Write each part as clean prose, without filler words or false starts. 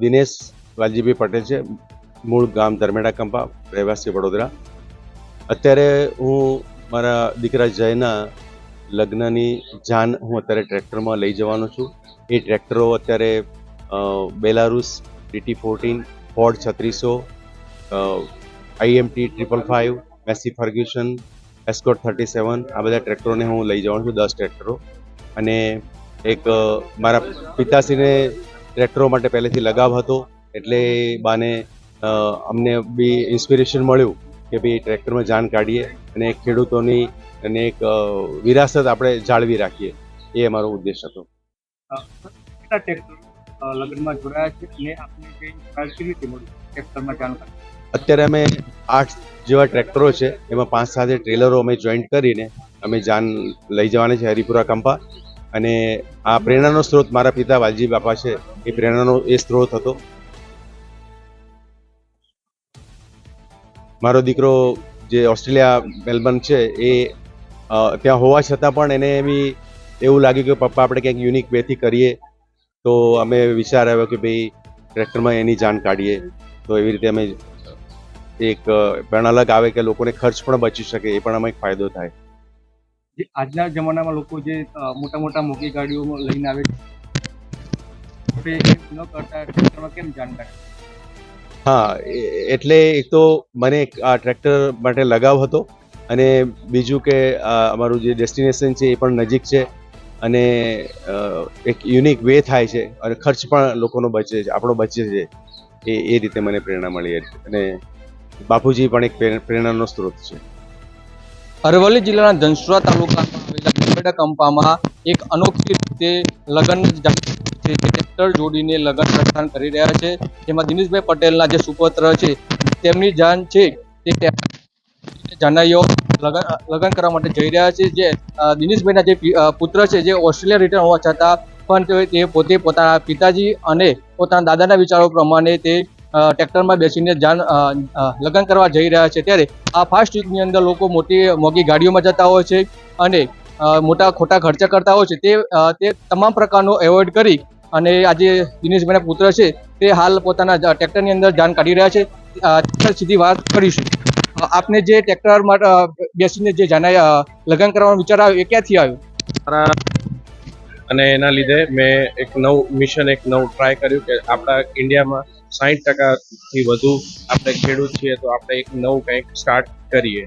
દિનેશ વાલજીભાઈ પટેલ છે, મૂળ ગામ ધર્મેડા કંપા, રહેવાસી વડોદરા. અત્યારે હું મારા દીકરા જયના લગ્નની જાન હું અત્યારે ટ્રેક્ટરમાં લઈ જવાનો છું. એ ટ્રેક્ટરો અત્યારે Belarus DT14, Ford 3600, IMT 555, Massey Ferguson, Escort 37, આ બધા ટ્રેક્ટરોને હું લઈ જવાનો છું, 10 ટ્રેક્ટરો. અને એક મારા પિતાશ્રીને ટ્રેક્ટરો માટે પહેલેથી લગાવ હતો, એટલે બાને અમને બી ઇન્સ્પિરેશન મળ્યું કે ભાઈ ટ્રેક્ટરમાં જાન કાઢીએ અને ખેડૂતોની અને એક વિરાસત આપણે જાળવી રાખીએ. એ અમારો ઉદ્દેશ હતો. કેટલા ટ્રેક્ટર લગ્નમાં જોડાયા છે અને આપને કઈ કેવી રીતે મળી ટ્રેક્ટરમાં જાણકારી? અત્યારે અમે 8 જેવા ટ્રેક્ટરો છે, એમાં 5-7 ટ્રેલરો અમે જોઈન્ટ કરીને અમે જાન લઈ જવાની છે હરિપુરા કંપા. અને આ પ્રેરણાનો સ્ત્રોત મારા પિતા વાલજી બાપા છે, એ પ્રેરણાનો એ સ્ત્રોત હતો. મારો દીકરો જે ઓસ્ટ્રેલિયા મેલબર્ન છે, એ ત્યાં હોવા છતાં પણ એને બી એવું લાગ્યું કે પપ્પા આપણે ક્યાંક યુનિક વેથી કરીએ. તો અમે વિચાર આવ્યો કે ભાઈ ટ્રેક્ટરમાં એની જાન કાઢીએ. તો એવી રીતે અમે એક પણ અલગ આવે કે લોકોને ખર્ચ પણ બચી શકે, એ પણ અમે એક ફાયદો થાય. આજના જમાનામાં લોકો જે મોટા મોટા મોટી ગાડીઓ લઈને આવે છે ન કરતા ટ્રેક્ટરમાં કેમ જાણકારી? હા, એટલે એક તો મને આ ટ્રેક્ટર માટે લગાવ હતો, અને બીજું કે અમારું જે ડેસ્ટિનેશન છે એ પણ નજીક છે, અને એક યુનિક વે થાય છે અને ખર્ચ પણ લોકોનો બચે છે, આપણો બચે છે. એ રીતે મને પ્રેરણા મળી હતી. અને બાપુજી પણ એક પ્રેરણાનો સ્ત્રોત છે. અરવલ્લી જિલ્લાના ધનસુરા તાલુકામાં આવેલા ધર્મેડા કંપામાં એક અનોખી રીતે લગ્ન ટ્રેક્ટર જોડીને લગ્ન પ્રસ્થાન કરી રહ્યા છે. જેમાં દિનેશભાઈ પટેલના જે સુપુત્ર છે, તેમની જાન છે તે જાનૈયો લગ્ન કરવા માટે જઈ રહ્યા છે. જે દિનેશભાઈના જે પુત્ર છે, જે ઓસ્ટ્રેલિયા રિટર્ન હોવા છતાં પણ તે પોતે પોતાના પિતાજી અને પોતાના દાદાના વિચારો પ્રમાણે તે ટ્રેક્ટરમાં બેસીને લગ્ન કરવા જઈ રહ્યા છે. ત્યારે આ ફાસ્ટ યુગની અંદર લોકો મોટી ગાડીઓમાં જતા હોય છે અને મોટા ખોટા ખર્ચા કરતા હોય છે. તે તમામ પ્રકારનો એવોઇડ કરી અને આજે દિનેશભાઈના પુત્ર છે તે હાલ પોતાના ટ્રેક્ટરની અંદર જાન કાઢી રહ્યા છે. સીધી વાત કરીશું. આપને જે ટ્રેક્ટર માટે બેસીને જે લગ્ન કરવાનો વિચાર આવ્યો, એ ક્યાંથી આવ્યો? અને એના લીધે મેં એક નવું મિશન, એક નવું ટ્રાય કર્યું કે આપણા ઇન્ડિયામાં 60% વધુ આપણે ખેડૂત છીએ, તો આપણે એક નવું કંઈક સ્ટાર્ટ કરીએ.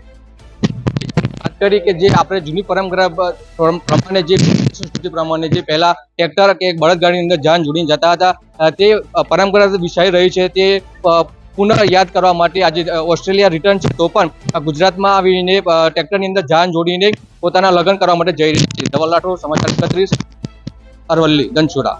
વાત કરી કે જે આપણે જૂની પરંપરા પ્રમાણે જે સંસ્કૃતિ પ્રમાણે જે પહેલા ટ્રેક્ટર કે એક બળદગાડીની અંદર જાન જોડીને જતા હતા, તે પરંપરા વિસરાઈ રહી છે. તે પુનઃ યાદ કરવા માટે આજે ઓસ્ટ્રેલિયા રિટર્ન છે, તો પણ ગુજરાતમાં આવીને ટ્રેક્ટરની અંદર જાન જોડીને પોતાના લગ્ન કરવા માટે જઈ રહી છે. ધવલ રાઠોડ, સમાચાર 31, અરવલ્લી, ધનસુરા.